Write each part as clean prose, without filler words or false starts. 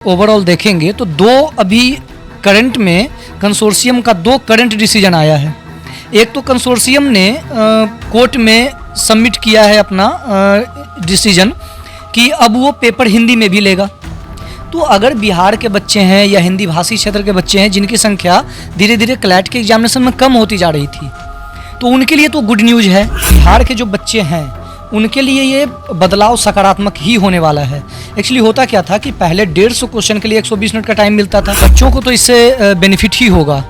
Overall देखेंगे तो अभी करंट में कंसोर्शियम का 2 करंट डिसीजन आया है। एक तो कंसोर्शियम ने कोर्ट में सबमिट किया है अपना डिसीजन कि अब वो पेपर हिंदी में भी लेगा। तो अगर बिहार के बच्चे हैं या हिंदी भाषी क्षेत्र के बच्चे हैं जिनकी संख्या धीरे धीरे क्लैट के एग्जामिनेशन में कम होती जा रही थी, तो उनके लिए तो गुड न्यूज़ है। बिहार के जो बच्चे हैं उनके लिए ये बदलाव सकारात्मक ही होने वाला है। एक्चुअली होता क्या था कि पहले 150 क्वेश्चन के लिए 120 मिनट का टाइम मिलता था। बच्चों को तो इससे बेनिफिट ही होगा।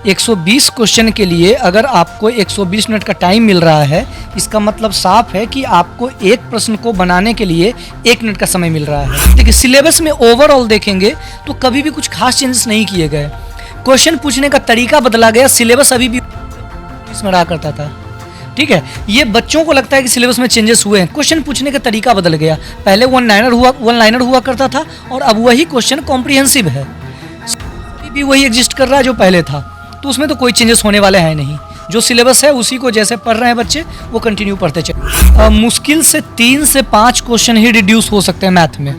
120 क्वेश्चन के लिए अगर आपको 120 मिनट का टाइम मिल रहा है, इसका मतलब साफ है कि आपको एक प्रश्न को बनाने के लिए 1 मिनट का समय मिल रहा है। देखिए, सिलेबस में ओवरऑल देखेंगे तो कभी भी कुछ खास चेंजेस नहीं किए गए। क्वेश्चन पूछने का तरीका बदला गया, सिलेबस अभी भी इसमें रहा करता था। ठीक है, ये बच्चों को लगता है कि सिलेबस में चेंजेस हुए हैं, क्वेश्चन पूछने का तरीका बदल गया। पहले वन लाइनर हुआ करता था और अब वही क्वेश्चन कॉम्प्रिहेंसिव है। अभी भी वही एग्जिस्ट कर रहा है जो पहले था, तो उसमें तो कोई चेंजेस होने वाले हैं नहीं। जो सिलेबस है उसी को जैसे पढ़ रहे हैं बच्चे वो कंटिन्यू पढ़ते चले। मुश्किल से 3 से 5 क्वेश्चन ही रिड्यूस हो सकते हैं मैथ में।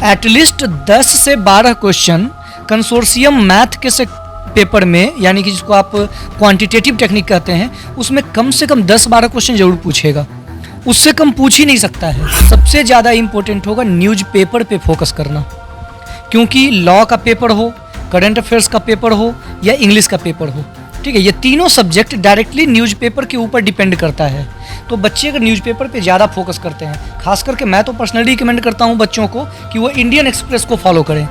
एटलीस्ट 10 से 12 क्वेश्चन कंसोर्शियम मैथ के से पेपर में, यानी कि जिसको आप क्वांटिटेटिव टेक्निक कहते हैं, उसमें कम से कम 10-12 क्वेश्चन जरूर पूछेगा। उससे कम पूछ ही नहीं सकता है। सबसे ज़्यादा इंपॉर्टेंट होगा न्यूज़पेपर पे फोकस करना, क्योंकि लॉ का पेपर हो, करंट अफेयर्स का पेपर हो या इंग्लिश का पेपर हो, ठीक है, ये तीनों सब्जेक्ट डायरेक्टली न्यूज़पेपर के ऊपर डिपेंड करता है। तो बच्चे अगर न्यूज़पेपर पे ज़्यादा फोकस करते हैं, खास करके मैं तो पर्सनली रिकमेंड करता हूँ बच्चों को कि वो इंडियन एक्सप्रेस को फॉलो करें।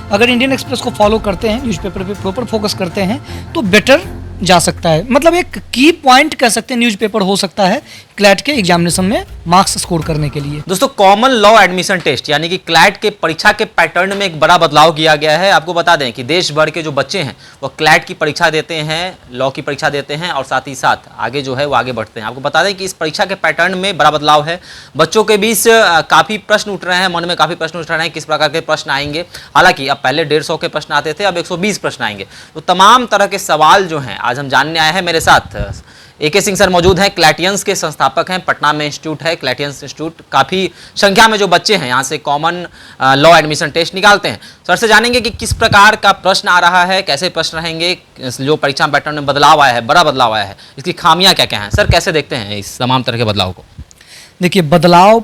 अगर इंडियन एक्सप्रेस को फॉलो करते हैं, न्यूज़पेपर पे प्रॉपर फोकस करते हैं, तो बेटर जा सकता है। मतलब एक की पॉइंट कह सकते हैं न्यूज़पेपर हो सकता है क्लैट के एग्जामिनेशन में मार्क्स स्कोर करने के लिए। दोस्तों, कॉमन लॉ एडमिशन टेस्ट यानी कि क्लैट के परीक्षा के पैटर्न में एक बड़ा बदलाव किया गया है। आपको बता दें कि देश भर के जो बच्चे हैं वो क्लैट की परीक्षा देते हैं, लॉ की परीक्षा देते हैं और साथ ही साथ आगे जो है वो आगे बढ़ते हैं। आपको बता दें कि इस परीक्षा के पैटर्न में बड़ा बदलाव है। बच्चों के बीच काफ़ी प्रश्न उठ रहे हैं, मन में काफ़ी प्रश्न उठ रहे हैं किस प्रकार के प्रश्न आएंगे। हालांकि अब पहले 150 के प्रश्न आते थे, अब 120 प्रश्न आएंगे। तो तमाम तरह के सवाल जो हैं आज हम जानने आए हैं। मेरे साथ AK सिंह सर मौजूद हैं, क्लैटियंस के संस्थापक हैं। पटना में इंस्टीट्यूट है क्लैटियंस इंस्टीट्यूट। काफ़ी संख्या में जो बच्चे हैं यहाँ से कॉमन लॉ एडमिशन टेस्ट निकालते हैं। सर से जानेंगे कि किस प्रकार का प्रश्न आ रहा है, कैसे प्रश्न रहेंगे, जो परीक्षा पैटर्न में बदलाव आया है, बड़ा बदलाव आया है, इसकी खामियां क्या क्या हैं। सर कैसे देखते हैं इस तमाम तरह के बदलाव को? देखिए, बदलाव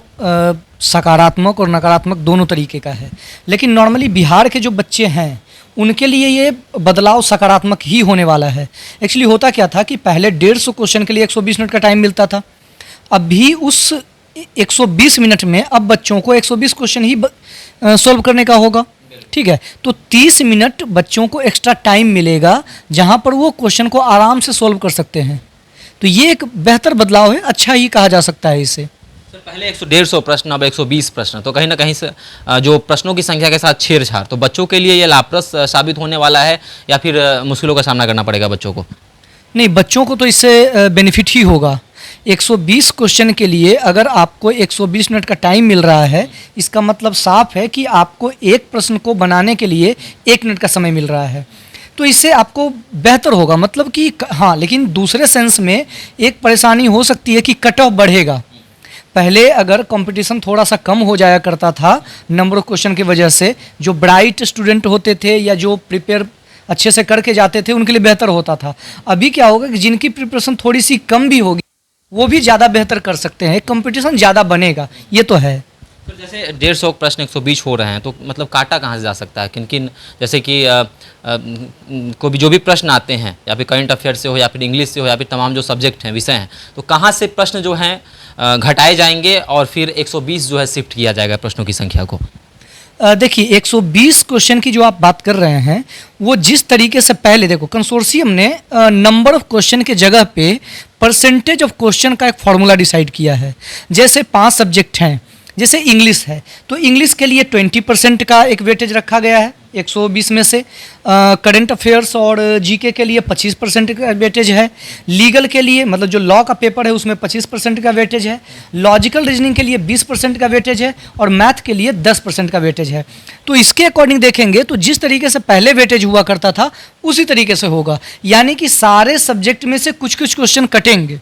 सकारात्मक और नकारात्मक दोनों तरीके का है, लेकिन नॉर्मली बिहार के जो बच्चे हैं उनके लिए ये बदलाव सकारात्मक ही होने वाला है। एक्चुअली होता क्या था कि पहले 150 क्वेश्चन के लिए 120 मिनट का टाइम मिलता था। अभी उस 120 मिनट में अब बच्चों को 120 क्वेश्चन ही सॉल्व करने का होगा। ठीक है, तो 30 मिनट बच्चों को एक्स्ट्रा टाइम मिलेगा जहाँ पर वो क्वेश्चन को आराम से सॉल्व कर सकते हैं। तो ये एक बेहतर बदलाव है, अच्छा ही कहा जा सकता है इसे। सर पहले 150 प्रश्न, अब 120 प्रश्न, तो कहीं ना कहीं से जो प्रश्नों की संख्या के साथ छेड़छाड़, तो बच्चों के लिए ये लाभप्रद साबित होने वाला है या फिर मुश्किलों का सामना करना पड़ेगा बच्चों को? नहीं, बच्चों को तो इससे बेनिफिट ही होगा। 120 क्वेश्चन के लिए अगर आपको 120 मिनट का टाइम मिल रहा है, इसका मतलब साफ है कि आपको एक प्रश्न को बनाने के लिए 1 मिनट का समय मिल रहा है। तो इससे आपको बेहतर होगा, मतलब कि हाँ, लेकिन दूसरे सेंस में एक परेशानी हो सकती है कि कट ऑफ बढ़ेगा। पहले अगर कंपटीशन थोड़ा सा कम हो जाया करता था नंबर ऑफ क्वेश्चन की वजह से, जो ब्राइट स्टूडेंट होते थे या जो प्रिपेयर अच्छे से करके जाते थे उनके लिए बेहतर होता था। अभी क्या होगा कि जिनकी प्रिपरेशन थोड़ी सी कम भी होगी वो भी ज़्यादा बेहतर कर सकते हैं, कंपटीशन ज़्यादा बनेगा, ये तो है। तो जैसे 150 प्रश्न 120 हो रहे हैं, तो मतलब काटा कहाँ से जा सकता है? किन किन, जैसे कि कोई भी जो भी प्रश्न आते हैं, या फिर करंट अफेयर से हो या फिर इंग्लिश से हो या फिर तमाम जो सब्जेक्ट हैं, विषय हैं, तो कहाँ से प्रश्न जो हैं घटाए जाएंगे और फिर 120 जो है शिफ्ट किया जाएगा प्रश्नों की संख्या को? देखिए, 120 क्वेश्चन की जो आप बात कर रहे हैं वो जिस तरीके से, पहले देखो कंसोर्शियम ने नंबर ऑफ क्वेश्चन के जगह पे परसेंटेज ऑफ क्वेश्चन का एक फार्मूला डिसाइड किया है। जैसे 5 सब्जेक्ट हैं, जैसे इंग्लिश है तो इंग्लिश के लिए 20% का एक वेटेज रखा गया है 120 में से। करंट अफेयर्स और जीके के लिए 25% का वेटेज है। लीगल के लिए, मतलब जो लॉ का पेपर है उसमें 25% का वेटेज है। लॉजिकल रीजनिंग के लिए 20% का वेटेज है और मैथ के लिए 10% का वेटेज है। तो इसके अकॉर्डिंग देखेंगे तो जिस तरीके से पहले वेटेज हुआ करता था उसी तरीके से होगा, यानी कि सारे सब्जेक्ट में से कुछ कुछ क्वेश्चन कटेंगे।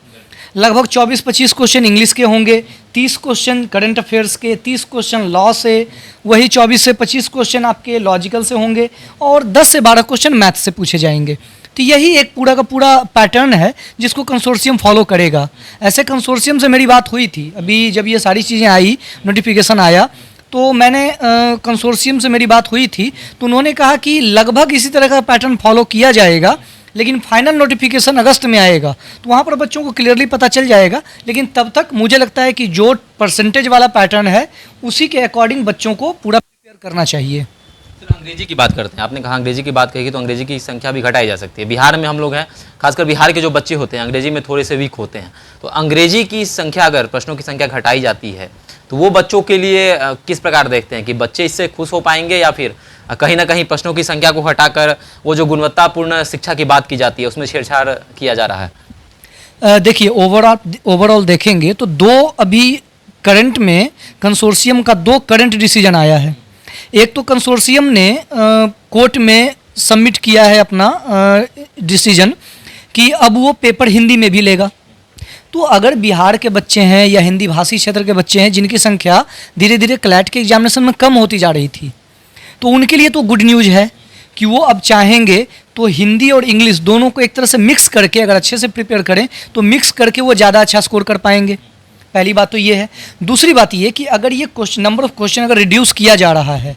लगभग 24-25 क्वेश्चन इंग्लिश के होंगे, 30 क्वेश्चन करंट अफेयर्स के, 30 क्वेश्चन लॉ से, वही 24 से 25 क्वेश्चन आपके लॉजिकल से होंगे और 10 से 12 क्वेश्चन मैथ से पूछे जाएंगे। तो यही एक पूरा का पूरा पैटर्न है जिसको कंसोर्शियम फॉलो करेगा। ऐसे कंसोर्शियम से मेरी बात हुई थी अभी जब ये सारी चीज़ें आई, नोटिफिकेशन आया, तो मैंने कंसोर्शियम से मेरी बात हुई थी, तो उन्होंने कहा कि लगभग इसी तरह का पैटर्न फॉलो किया जाएगा, लेकिन फाइनल नोटिफिकेशन अगस्त में आएगा, तो वहाँ पर बच्चों को क्लियरली पता चल जाएगा। लेकिन तब तक मुझे लगता है कि जो परसेंटेज वाला पैटर्न है उसी के अकॉर्डिंग बच्चों को पूरा प्रिपेयर करना चाहिए। फिर अंग्रेजी की बात करते हैं। आपने कहा अंग्रेजी की बात कही तो अंग्रेजी की संख्या भी घटाई जा सकती है। बिहार में हम लोग हैं, खासकर बिहार के जो बच्चे होते हैं अंग्रेजी में थोड़े से वीक होते हैं, तो अंग्रेजी की संख्या अगर प्रश्नों की संख्या घटाई जाती है तो वो बच्चों के लिए किस प्रकार देखते हैं कि बच्चे इससे खुश हो पाएंगे या फिर कहीं ना कहीं प्रश्नों की संख्या को हटाकर वो जो गुणवत्तापूर्ण शिक्षा की बात की जाती है उसमें छेड़छाड़ किया जा रहा है? देखिए ओवरऑल देखेंगे तो दो अभी करंट में कंसोर्शियम का 2 करंट डिसीजन आया है। एक तो कंसोर्शियम ने कोर्ट में सबमिट किया है अपना डिसीजन कि अब वो पेपर हिंदी में भी लेगा। तो अगर बिहार के बच्चे हैं या हिंदी भाषी क्षेत्र के बच्चे हैं जिनकी संख्या धीरे धीरे क्लैट के एग्जामिनेशन में कम होती जा रही थी, तो उनके लिए तो गुड न्यूज़ है कि वो अब चाहेंगे तो हिंदी और इंग्लिश दोनों को एक तरह से मिक्स करके अगर अच्छे से प्रिपेयर करें तो मिक्स करके वो ज़्यादा अच्छा स्कोर कर पाएंगे। पहली बात तो ये है। दूसरी बात ये कि अगर ये क्वेश्चन नंबर ऑफ क्वेश्चन अगर रिड्यूस किया जा रहा है,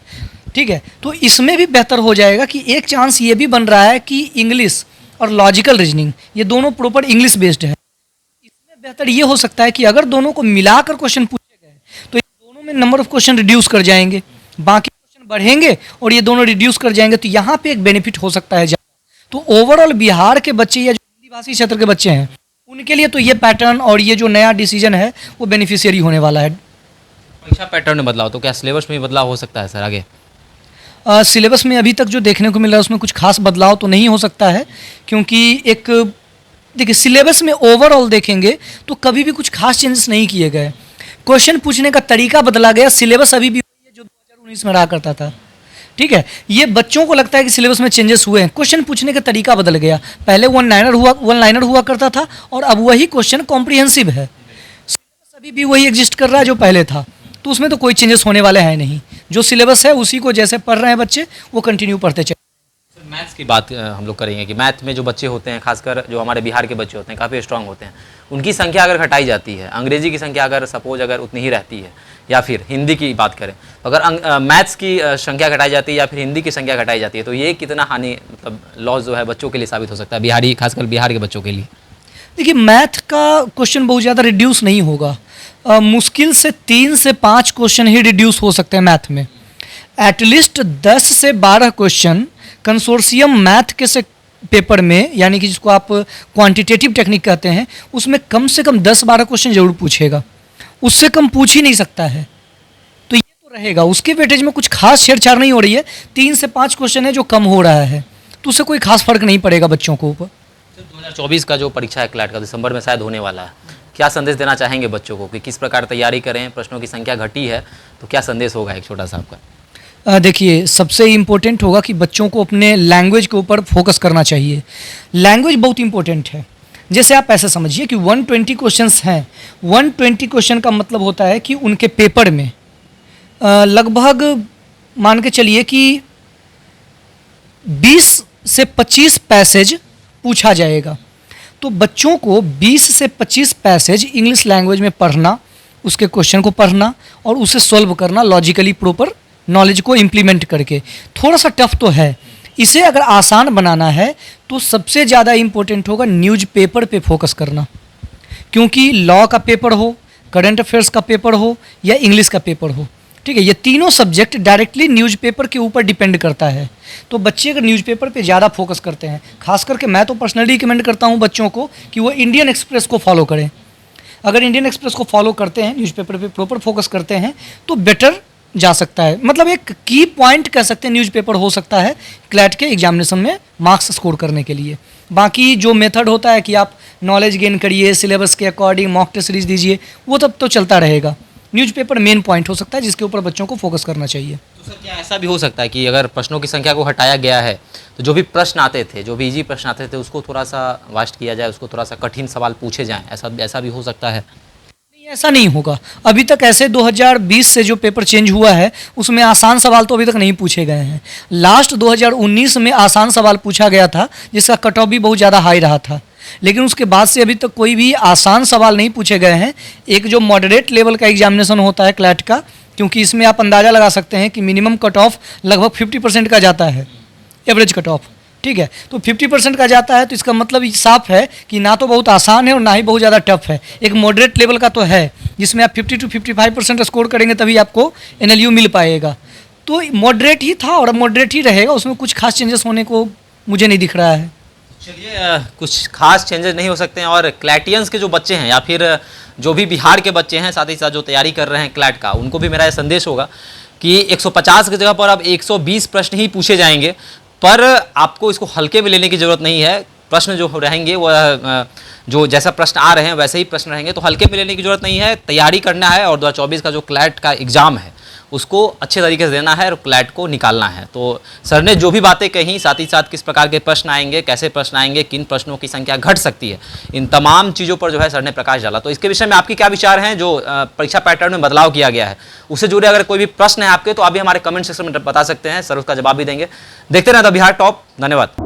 ठीक है, तो इसमें भी बेहतर हो जाएगा कि एक चांस ये भी बन रहा है कि इंग्लिश और लॉजिकल रीजनिंग ये दोनों प्रॉपर इंग्लिश बेस्ड है। इसमें बेहतर ये हो सकता है कि अगर दोनों को मिलाकर क्वेश्चन पूछे गए तो इन दोनों में नंबर ऑफ क्वेश्चन रिड्यूस कर जाएंगे, बाकी क्वेश्चन बढ़ेंगे और ये दोनों रिड्यूस कर जाएंगे, तो यहाँ पे एक बेनिफिट हो सकता है ज़्यादा। तो ओवरऑल बिहार के बच्चे या जो हिंदी भाषी क्षेत्र के बच्चे हैं उनके लिए तो ये पैटर्न और ये जो नया डिसीजन है वो बेनिफिशियरी होने वाला है। परीक्षा पैटर्न में बदलाव तो क्या सिलेबस में भी बदलाव हो सकता है सर आगे? सिलेबस में अभी तक जो देखने को मिल रहा है उसमें कुछ खास बदलाव तो नहीं हो सकता है, क्योंकि एक देखिए सिलेबस में ओवरऑल देखेंगे तो कभी भी कुछ खास चेंजेस नहीं किए गए। क्वेश्चन पूछने का तरीका बदला गया, सिलेबस अभी भी वही है जो 2019 में रहा करता था। ठीक है, ये बच्चों को लगता है कि सिलेबस में चेंजेस हुए हैं, क्वेश्चन पूछने का तरीका बदल गया। पहले वन लाइनर हुआ करता था और अब वही क्वेश्चन कॉम्प्रिहेंसिव है। सिलेबस अभी भी वही एग्जिस्ट कर रहा है जो पहले था, तो उसमें तो कोई चेंजेस होने वाले हैं नहीं। जो सिलेबस है उसी को जैसे पढ़ रहे हैं बच्चे वो कंटिन्यू पढ़ते चले। मैथ्स की बात हम लोग करेंगे कि मैथ में जो बच्चे होते हैं, खासकर जो हमारे बिहार के बच्चे होते हैं काफ़ी स्ट्रांग होते हैं, उनकी संख्या अगर घटाई जाती है, अंग्रेजी की संख्या अगर सपोज अगर उतनी ही रहती है या फिर हिंदी की बात करें तो अगर मैथ्स की संख्या घटाई जाती है या फिर हिंदी की संख्या घटाई जाती है तो ये कितना हानि मतलब लॉस जो है बच्चों के लिए साबित हो सकता है, बिहारी खासकर बिहार के बच्चों के लिए? देखिए मैथ का क्वेश्चन बहुत ज़्यादा रिड्यूस नहीं होगा, मुश्किल से 3 से 5 क्वेश्चन ही रिड्यूस हो सकते हैं मैथ में। एटलीस्ट 10 से 12 क्वेश्चन कंसोर्शियम मैथ के से पेपर में, यानी कि जिसको आप क्वांटिटेटिव टेक्निक कहते हैं, उसमें कम से कम 10-12 क्वेश्चन जरूर पूछेगा, उससे कम पूछ ही नहीं सकता है। तो ये तो रहेगा, उसके वेटेज में कुछ खास छेड़छाड़ नहीं हो रही है। 3 से 5 क्वेश्चन है जो कम हो रहा है, तो उससे कोई खास फर्क नहीं पड़ेगा बच्चों को ऊपर। 2024 का जो परीक्षा है क्लैट का दिसंबर में शायद होने वाला है, क्या संदेश देना चाहेंगे बच्चों को कि किस प्रकार तैयारी करें? प्रश्नों की संख्या घटी है तो क्या संदेश होगा एक छोटा सा आपका? देखिए सबसे इम्पोर्टेंट होगा कि बच्चों को अपने लैंग्वेज के ऊपर फोकस करना चाहिए। लैंग्वेज बहुत इम्पोर्टेंट है। जैसे आप ऐसे समझिए कि 120 क्वेश्चंस हैं, 120 क्वेश्चन का मतलब होता है कि उनके पेपर में लगभग मान के चलिए कि 20 से 25 पैसेज पूछा जाएगा। तो बच्चों को 20 से 25 पैसेज इंग्लिश लैंग्वेज में पढ़ना, उसके क्वेश्चन को पढ़ना और उसे सॉल्व करना लॉजिकली प्रॉपर नॉलेज को इम्प्लीमेंट करके। थोड़ा सा टफ तो है, इसे अगर आसान बनाना है तो सबसे ज़्यादा इम्पोर्टेंट होगा न्यूज़पेपर पे फोकस करना, क्योंकि लॉ का पेपर हो, करंट अफेयर्स का पेपर हो या इंग्लिश का पेपर हो, ठीक है, ये तीनों सब्जेक्ट डायरेक्टली न्यूज़पेपर के ऊपर डिपेंड करता है। तो बच्चे अगर न्यूज़पेपर पे ज़्यादा फोकस करते हैं, खास करके मैं तो पर्सनली रिकमेंड करता हूँ बच्चों को कि वो इंडियन एक्सप्रेस को फॉलो करें। अगर इंडियन एक्सप्रेस को फॉलो करते हैं, न्यूज़पेपर पे प्रॉपर फोकस करते हैं तो बेटर जा सकता है। मतलब एक की पॉइंट कह सकते हैं न्यूज़पेपर हो सकता है क्लैट के एग्जामिनेशन में मार्क्स स्कोर करने के लिए। बाकी जो मेथड होता है कि आप नॉलेज गेन करिए, सिलेबस के अकॉर्डिंग मॉक टेस्ट सीरीज दीजिए, वो तब तो चलता रहेगा। न्यूज़पेपर मेन पॉइंट हो सकता है जिसके ऊपर बच्चों को फोकस करना चाहिए। तो सर क्या ऐसा भी हो सकता है कि अगर प्रश्नों की संख्या को हटाया गया है तो जो भी प्रश्न आते थे, जो भी इजी प्रश्न आते थे, उसको थोड़ा सा वास्ट किया जाए, उसको थोड़ा सा कठिन सवाल पूछे जाएँ, ऐसा भी हो सकता है? ऐसा नहीं होगा। अभी तक ऐसे 2020 से जो पेपर चेंज हुआ है उसमें आसान सवाल तो अभी तक नहीं पूछे गए हैं। लास्ट 2019 में आसान सवाल पूछा गया था जिसका कट ऑफ भी बहुत ज़्यादा हाई रहा था, लेकिन उसके बाद से अभी तक कोई भी आसान सवाल नहीं पूछे गए हैं। एक जो मॉडरेट लेवल का एग्जामिनेशन होता है क्लैट का, क्योंकि इसमें आप अंदाज़ा लगा सकते हैं कि मिनिमम कट ऑफ लगभग 50% का जाता है, एवरेज कट ऑफ, ठीक है। तो 50% का जाता है तो इसका मतलब साफ है कि ना तो बहुत आसान है और ना ही बहुत ज़्यादा टफ है। एक मॉडरेट लेवल का तो है जिसमें आप 50 to 55% स्कोर करेंगे तभी आपको NLU मिल पाएगा। तो मॉडरेट ही था और मॉडरेट ही रहेगा, उसमें कुछ खास चेंजेस होने को मुझे नहीं दिख रहा है। चलिए, कुछ खास चेंजेस नहीं हो सकते हैं। और क्लैटियंस के जो बच्चे हैं या फिर जो भी बिहार के बच्चे हैं, साथ ही साथ जो तैयारी कर रहे हैं क्लैट का, उनको भी मेरा यह संदेश होगा कि 150 की जगह पर अब 120 प्रश्न ही पूछे जाएंगे, पर आपको इसको हल्के में लेने की ज़रूरत नहीं है। प्रश्न जो रहेंगे वह जो जैसा प्रश्न आ रहे हैं वैसे ही प्रश्न रहेंगे, तो हल्के में लेने की ज़रूरत नहीं है। तैयारी करना है और 2024 का जो क्लैट का एग्ज़ाम है उसको अच्छे तरीके से देना है और क्लैट को निकालना है। तो सर ने जो भी बातें कही, साथ ही साथ किस प्रकार के प्रश्न आएंगे, कैसे प्रश्न आएंगे, किन प्रश्नों की संख्या घट सकती है, इन तमाम चीज़ों पर जो है सर ने प्रकाश डाला। तो इसके विषय में आपके क्या विचार हैं? जो परीक्षा पैटर्न में बदलाव किया गया है उससे जुड़े अगर कोई भी प्रश्न है आपके, तो आप भी हमारे कमेंट सेक्शन में बता सकते हैं, सर उसका जवाब भी देंगे। देखते रहें द बिहार टॉप। धन्यवाद।